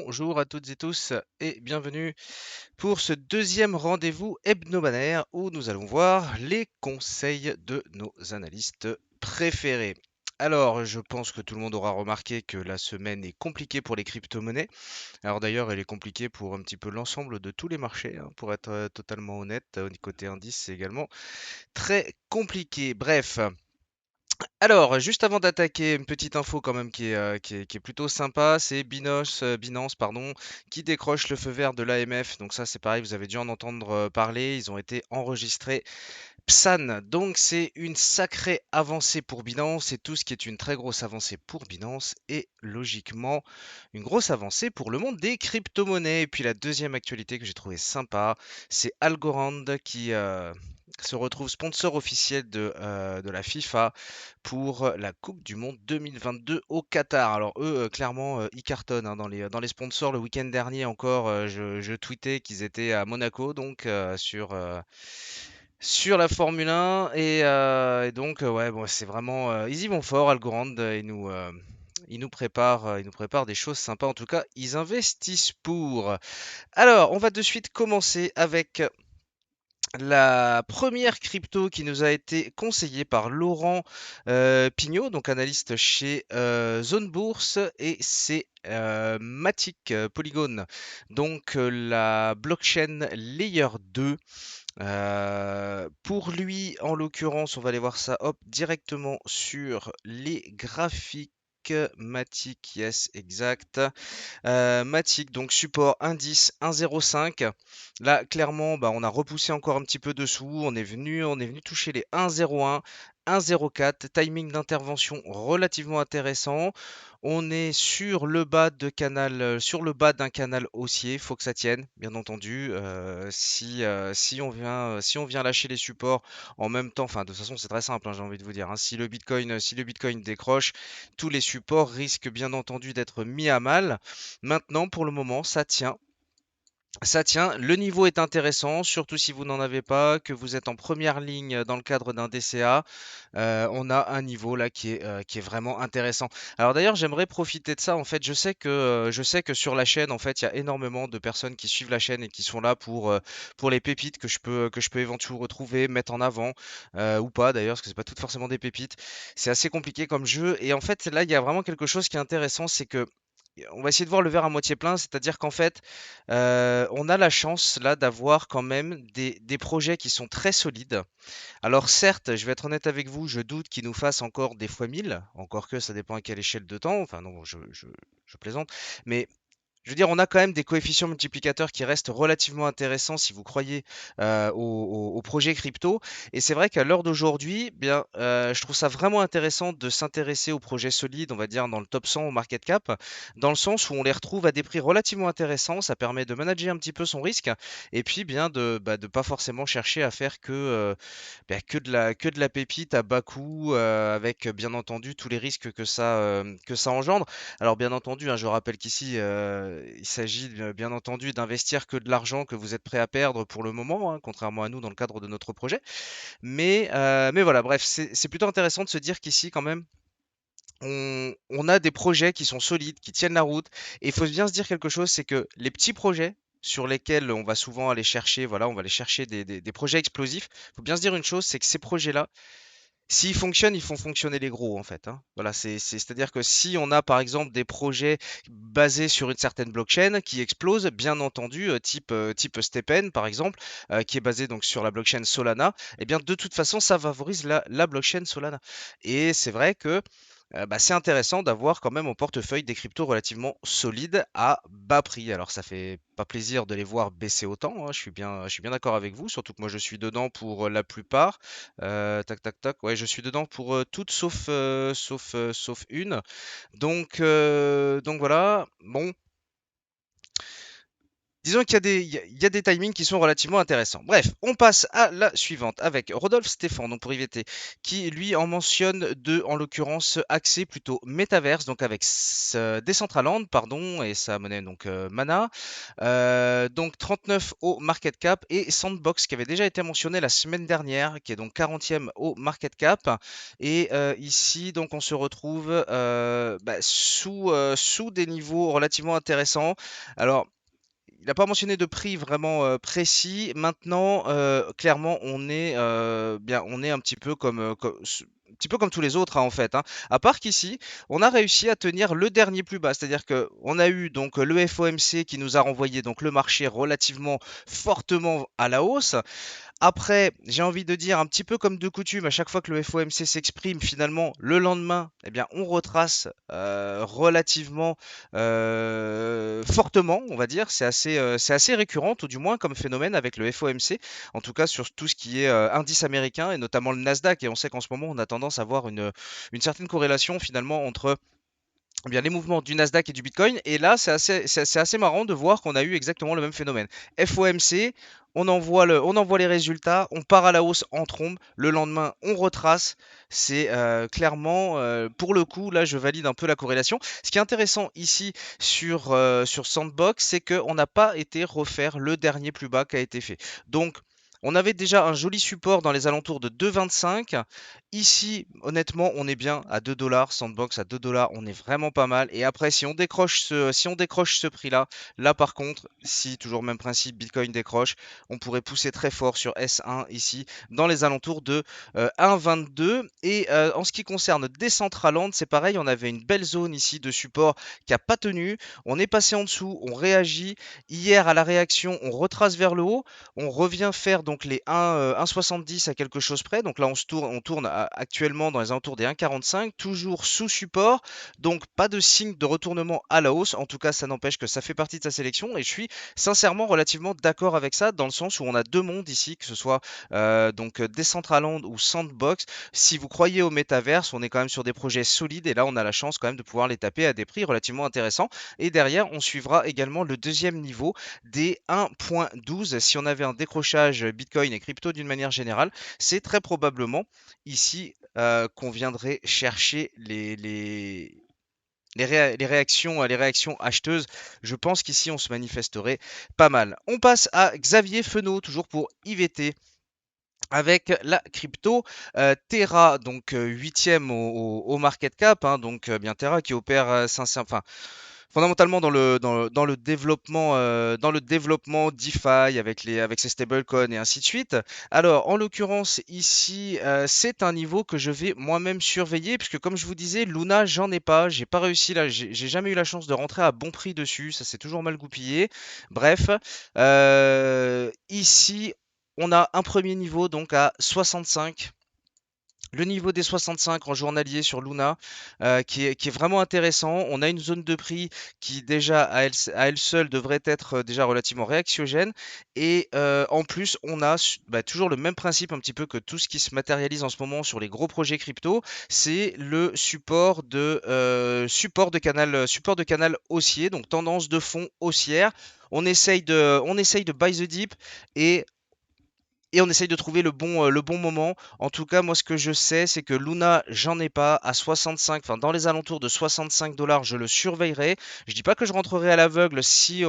Bonjour à toutes et tous et bienvenue pour ce deuxième rendez-vous hebdomadaire où nous allons voir les conseils de nos analystes préférés. Alors, je pense que tout le monde aura remarqué que la semaine est compliquée pour les crypto-monnaies. Alors d'ailleurs, elle est compliquée pour un petit peu l'ensemble de tous les marchés, hein, pour être totalement honnête. Au côté indice, c'est également très compliqué. Bref. Alors, juste avant d'attaquer, une petite info quand même qui est plutôt sympa, c'est Binance, pardon, qui décroche le feu vert de l'AMF. Donc ça, c'est pareil, vous avez dû en entendre parler. Ils ont été enregistrés PSAN. Donc c'est une sacrée avancée pour Binance et tout ce qui est une très grosse avancée pour Binance est logiquement une grosse avancée pour le monde des crypto-monnaies. Et puis la deuxième actualité que j'ai trouvé sympa, c'est Algorand qui se retrouve sponsor officiel de la FIFA pour la Coupe du Monde 2022 au Qatar. Alors eux, clairement, ils cartonnent hein, dans les sponsors. Le week-end dernier encore, je tweetais qu'ils étaient à Monaco, donc sur la Formule 1. Et donc, ouais, bon, c'est vraiment... ils y vont fort, Algorand. Ils nous préparent des choses sympas. En tout cas, ils investissent pour. Alors, on va de suite commencer avec la première crypto qui nous a été conseillée par Laurent Pignot, donc analyste chez Zone Bourse, et c'est Matic Polygon, donc la blockchain Layer 2. Pour lui, en l'occurrence, on va aller voir ça hop, directement sur les graphiques. Matic, yes, exact. Matic, donc support indice 1,05. Là, clairement, bah, on a repoussé encore un petit peu dessous. On est venu toucher les 1,01, 1,04. Timing d'intervention relativement intéressant. On est sur le bas de canal, sur le bas d'un canal haussier. Faut que ça tienne, bien entendu. Si on vient lâcher les supports en même temps, enfin de toute façon c'est très simple, hein, j'ai envie de vous dire, hein. Si le Bitcoin décroche, tous les supports risquent bien entendu d'être mis à mal. Maintenant, pour le moment, ça tient. Ça tient, le niveau est intéressant, surtout si vous n'en avez pas, que vous êtes en première ligne dans le cadre d'un DCA. On a un niveau là qui est vraiment intéressant. Alors d'ailleurs, j'aimerais profiter de ça. En fait, je sais que sur la chaîne, en fait, il y a énormément de personnes qui suivent la chaîne et qui sont là pour les pépites que je peux éventuellement retrouver, mettre en avant, ou pas d'ailleurs, parce que c'est pas toutes forcément des pépites. C'est assez compliqué comme jeu. Et en fait, là, il y a vraiment quelque chose qui est intéressant, c'est que on va essayer de voir le verre à moitié plein, c'est-à-dire qu'en fait, on a la chance là d'avoir quand même des projets qui sont très solides. Alors certes, je vais être honnête avec vous, je doute qu'ils nous fassent encore des fois 1000, encore que ça dépend à quelle échelle de temps, enfin non, je plaisante, mais je veux dire, on a quand même des coefficients multiplicateurs qui restent relativement intéressants si vous croyez au projet crypto. Et c'est vrai qu'à l'heure d'aujourd'hui, bien, je trouve ça vraiment intéressant de s'intéresser aux projets solides, on va dire dans le top 100 au market cap, dans le sens où on les retrouve à des prix relativement intéressants. Ça permet de manager un petit peu son risque et puis bien de pas forcément chercher à faire que de la pépite à bas coût, avec bien entendu tous les risques que ça engendre. Alors bien entendu, hein, je rappelle qu'ici, il s'agit bien entendu d'investir que de l'argent que vous êtes prêt à perdre pour le moment, hein, contrairement à nous dans le cadre de notre projet. Mais voilà, bref, c'est plutôt intéressant de se dire qu'ici quand même, on a des projets qui sont solides, qui tiennent la route. Et il faut bien se dire quelque chose, c'est que les petits projets sur lesquels on va souvent aller chercher, voilà, on va aller chercher des projets explosifs. Il faut bien se dire une chose, c'est que ces projets-là, s'ils fonctionnent, ils font fonctionner les gros en fait, hein. Voilà, c'est-à-dire que si on a par exemple des projets basés sur une certaine blockchain qui explosent, bien entendu, type Stepn par exemple, qui est basé donc sur la blockchain Solana, eh bien de toute façon ça favorise la blockchain Solana. Et c'est vrai que bah, c'est intéressant d'avoir quand même en portefeuille des cryptos relativement solides à bas prix. Alors ça fait pas plaisir de les voir baisser autant, hein, je suis bien d'accord avec vous, surtout que moi je suis dedans pour la plupart. Tac tac tac, ouais, je suis dedans pour toutes sauf une. Donc voilà, bon, disons qu'il y a il y a des timings qui sont relativement intéressants. Bref, on passe à la suivante avec Rodolphe Stéphan, donc pour IVT, qui lui en mentionne deux, en l'occurrence axés plutôt métaverse, donc avec Decentraland, pardon, et sa monnaie donc Mana. Donc 39 au market cap et Sandbox qui avait déjà été mentionné la semaine dernière, qui est donc 40e au market cap. Et ici, donc on se retrouve sous des niveaux relativement intéressants. Alors, il n'a pas mentionné de prix vraiment précis. Maintenant, clairement, on est un petit peu un petit peu comme tous les autres, hein, en fait, hein. À part qu'ici, on a réussi à tenir le dernier plus bas, c'est-à-dire que on a eu donc le FOMC qui nous a renvoyé donc le marché relativement fortement à la hausse. Après, j'ai envie de dire un petit peu comme de coutume, à chaque fois que le FOMC s'exprime, finalement, le lendemain, eh bien, on retrace relativement fortement, on va dire. C'est assez récurrent, tout du moins, comme phénomène avec le FOMC, en tout cas sur tout ce qui est indice américain et notamment le Nasdaq. Et on sait qu'en ce moment, on a tendance à avoir une certaine corrélation finalement entre eh bien, les mouvements du Nasdaq et du Bitcoin. Et là, c'est assez marrant de voir qu'on a eu exactement le même phénomène. FOMC, on envoie les résultats, on part à la hausse en trombe, le lendemain, on retrace. C'est clairement, pour le coup, là, je valide un peu la corrélation. Ce qui est intéressant ici sur Sandbox, c'est qu'on n'a pas été refaire le dernier plus bas qui a été fait. Donc, on avait déjà un joli support dans les alentours de 2,25. Ici, honnêtement, on est bien à 2 dollars. Sandbox à 2 dollars, on est vraiment pas mal. Et après, si on décroche ce prix-là, là par contre, si toujours le même principe, Bitcoin décroche, on pourrait pousser très fort sur S1 ici, dans les alentours de 1,22. Et en ce qui concerne Decentraland, c'est pareil, on avait une belle zone ici de support qui n'a pas tenu. On est passé en dessous, on réagit. Hier, à la réaction, on retrace vers le haut. On revient faire donc les 1,70 à quelque chose près. Donc là, on tourne actuellement dans les alentours des 1,45, toujours sous support. Donc pas de signe de retournement à la hausse. En tout cas, ça n'empêche que ça fait partie de sa sélection. Et je suis sincèrement relativement d'accord avec ça, dans le sens où on a deux mondes ici, que ce soit Decentraland ou Sandbox. Si vous croyez au métaverse, on est quand même sur des projets solides. Et là, on a la chance quand même de pouvoir les taper à des prix relativement intéressants. Et derrière, on suivra également le deuxième niveau des 1,12. Si on avait un décrochage Bitcoin et crypto d'une manière générale, c'est très probablement ici qu'on viendrait chercher les réactions acheteuses. Je pense qu'ici, on se manifesterait pas mal. On passe à Xavier Fenot, toujours pour IVT. Avec la crypto Terra, donc huitième au market cap, hein, donc bien Terra qui opère enfin, fondamentalement dans le développement DeFi avec ses stablecoins et ainsi de suite. Alors, en l'occurrence, ici, c'est un niveau que je vais moi-même surveiller, puisque comme je vous disais, Luna, j'en ai pas. J'ai pas réussi là, j'ai jamais eu la chance de rentrer à bon prix dessus. Ça s'est toujours mal goupillé. Bref, ici, on a un premier niveau donc à 65. Le niveau des 65 en journalier sur Luna, qui est vraiment intéressant. On a une zone de prix qui déjà à elle seule devrait être déjà relativement réactiogène. Et en plus, on a toujours le même principe un petit peu que tout ce qui se matérialise en ce moment sur les gros projets crypto, c'est le support de canal haussier, donc tendance de fond haussière. On essaye de buy the dip et on essaye de trouver le bon moment. En tout cas, moi, ce que je sais, c'est que Luna, j'en ai pas à 65, enfin, dans les alentours de 65 dollars, je le surveillerai. Je dis pas que je rentrerai à l'aveugle si,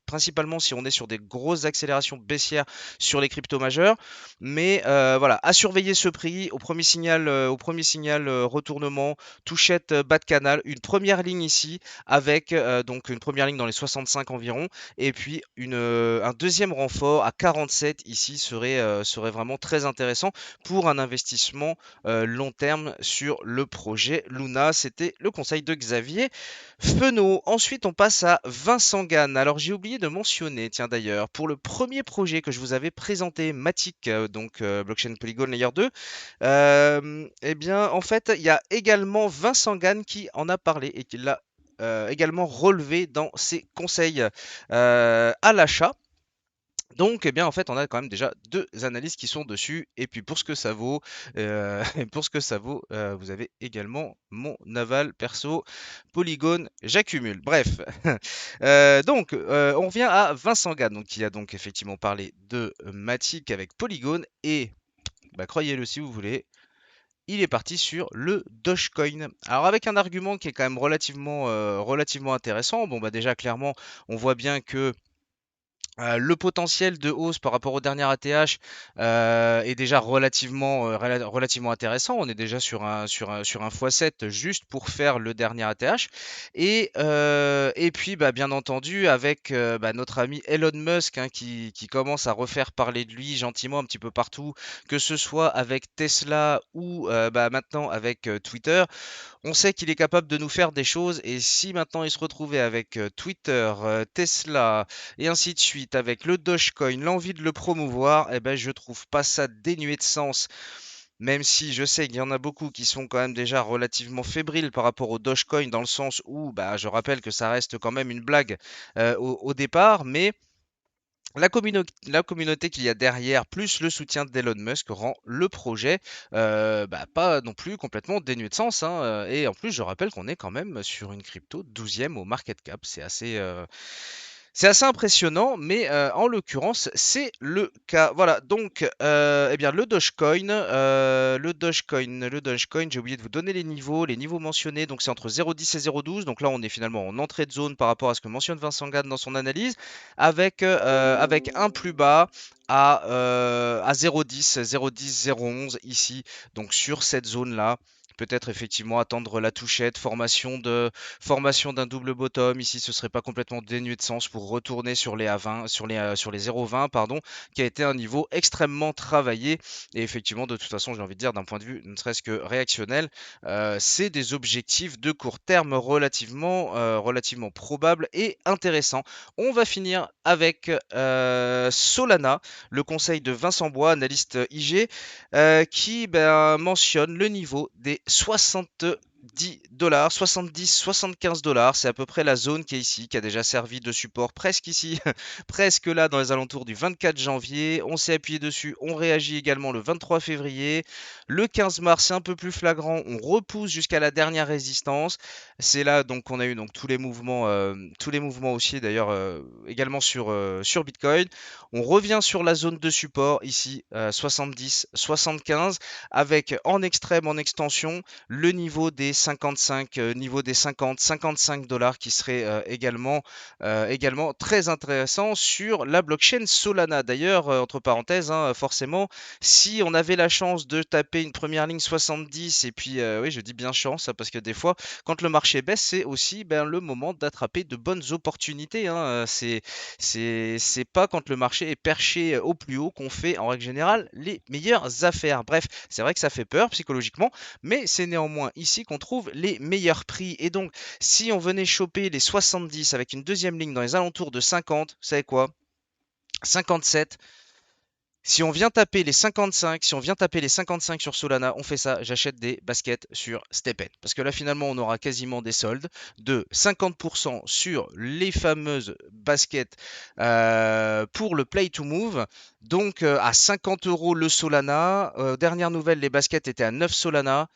principalement, si on est sur des grosses accélérations baissières sur les cryptos majeurs. Mais voilà, à surveiller ce prix. Au premier signal retournement, touchette bas de canal, une première ligne ici, avec donc une première ligne dans les 65 environ. Et puis un deuxième renfort à 47 ici serait vraiment très intéressant pour un investissement long terme sur le projet Luna. C'était le conseil de Xavier Fenot. Ensuite, on passe à Vincent Gann. Alors, j'ai oublié de mentionner, tiens d'ailleurs, pour le premier projet que je vous avais présenté, Matic, Blockchain Polygon Layer 2, eh bien, en fait, il y a également Vincent Gann qui en a parlé et qui l'a également relevé dans ses conseils à l'achat. Donc, eh bien, en fait, on a quand même déjà deux analyses qui sont dessus. Et puis, pour ce que ça vaut, pour ce que ça vaut, vous avez également mon aval perso, Polygone, j'accumule. Bref, donc, on revient à Vincent Gann, donc, qui a donc effectivement parlé de Matic avec Polygone. Et, bah, croyez-le si vous voulez, il est parti sur le Dogecoin. Alors, avec un argument qui est quand même relativement intéressant. Bon, bah, déjà, clairement, on voit bien que le potentiel de hausse par rapport au dernier ATH est déjà relativement intéressant. On est déjà sur un x7 juste pour faire le dernier ATH. Et puis, bah, bien entendu, avec bah, notre ami Elon Musk, hein, qui commence à refaire parler de lui gentiment un petit peu partout, que ce soit avec Tesla ou bah, maintenant avec Twitter. On sait qu'il est capable de nous faire des choses, et si maintenant il se retrouvait avec Twitter, Tesla et ainsi de suite, avec le Dogecoin, l'envie de le promouvoir, eh ben je trouve pas ça dénué de sens. Même si je sais qu'il y en a beaucoup qui sont quand même déjà relativement fébriles par rapport au Dogecoin, dans le sens où, bah, je rappelle que ça reste quand même une blague au départ, mais la communauté qu'il y a derrière, plus le soutien d'Elon Musk, rend le projet bah, pas non plus complètement dénué de sens, hein, et en plus, je rappelle qu'on est quand même sur une crypto 12e au market cap. C'est assez impressionnant, mais en l'occurrence, c'est le cas. Voilà, donc, eh bien, le Dogecoin, j'ai oublié de vous donner les niveaux mentionnés, donc c'est entre 0,10 et 0,12. Donc là, on est finalement en entrée de zone par rapport à ce que mentionne Vincent Gann dans son analyse, avec un plus bas à 0,10, 0,10, 0,11 ici, donc sur cette zone-là. Peut-être effectivement attendre la touchette, formation d'un double bottom. Ici, ce serait pas complètement dénué de sens pour retourner sur les A20, sur les 0,20, pardon, qui a été un niveau extrêmement travaillé. Et effectivement, de toute façon, j'ai envie de dire, d'un point de vue ne serait-ce que réactionnel, c'est des objectifs de court terme relativement probables et intéressants. On va finir avec Solana, le conseil de Vincent Bois, analyste IG, qui ben, mentionne le niveau des 70 $, 70, 75 $. C'est à peu près la zone qui est ici, qui a déjà servi de support presque ici, presque là dans les alentours du 24 janvier. On s'est appuyé dessus, on réagit également le 23 février. Le 15 mars, c'est un peu plus flagrant, on repousse jusqu'à la dernière résistance. C'est là donc qu'on a eu donc tous les mouvements aussi d'ailleurs également sur Bitcoin. On revient sur la zone de support ici, 70, 75, avec en extrême, en extension, le niveau des 55, niveau des 50, 55 $ qui serait également très intéressant sur la blockchain Solana. D'ailleurs, entre parenthèses, hein, forcément, si on avait la chance de taper une première ligne 70, et puis, oui, je dis bien chance, hein, parce que des fois, quand le marché baisse, c'est aussi ben, le moment d'attraper de bonnes opportunités, hein. C'est pas quand le marché est perché au plus haut qu'on fait en règle générale les meilleures affaires. Bref, c'est vrai que ça fait peur psychologiquement, mais c'est néanmoins ici qu'on trouve les meilleurs prix. Et donc, si on venait choper les 70 avec une deuxième ligne dans les alentours de 50, vous savez quoi? 57. Si on vient taper les 55, si on vient taper les 55 sur Solana, on fait ça, j'achète des baskets sur STEPN. Parce que là, finalement, on aura quasiment des soldes de 50% sur les fameuses baskets pour le Play to Move. Donc, à 50 € le Solana. Dernière nouvelle, les baskets étaient à 9 Solana.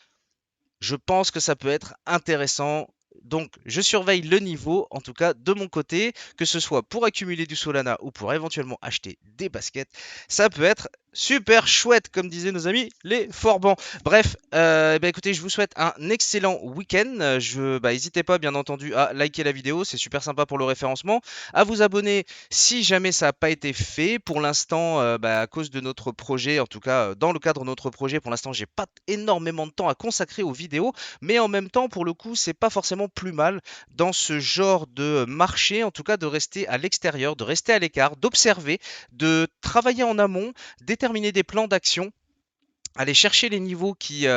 Je pense que ça peut être intéressant. Donc, je surveille le niveau, en tout cas de mon côté, que ce soit pour accumuler du Solana ou pour éventuellement acheter des baskets. Ça peut être super chouette, comme disaient nos amis les Forbans. Bref, bah, écoutez, je vous souhaite un excellent week-end. N'hésitez pas, bien entendu, à liker la vidéo, c'est super sympa pour le référencement. À vous abonner si jamais ça n'a pas été fait. Pour l'instant, à cause de notre projet, en tout cas dans le cadre de notre projet, pour l'instant, j'ai pas énormément de temps à consacrer aux vidéos, mais en même temps, pour le coup, c'est pas forcément plus mal dans ce genre de marché, en tout cas, de rester à l'extérieur, de rester à l'écart, d'observer, de travailler en amont, déterminer des plans d'action, aller chercher les niveaux qui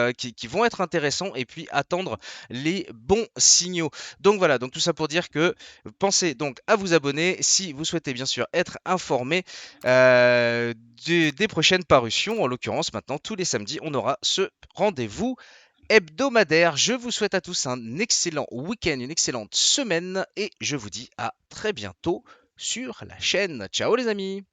vont être intéressants et puis attendre les bons signaux. Donc voilà, donc tout ça pour dire que pensez donc à vous abonner si vous souhaitez bien sûr être informé des prochaines parutions. En l'occurrence, maintenant, tous les samedis, on aura ce rendez-vous hebdomadaire. Je vous souhaite à tous un excellent week-end, une excellente semaine et je vous dis à très bientôt sur la chaîne. Ciao les amis!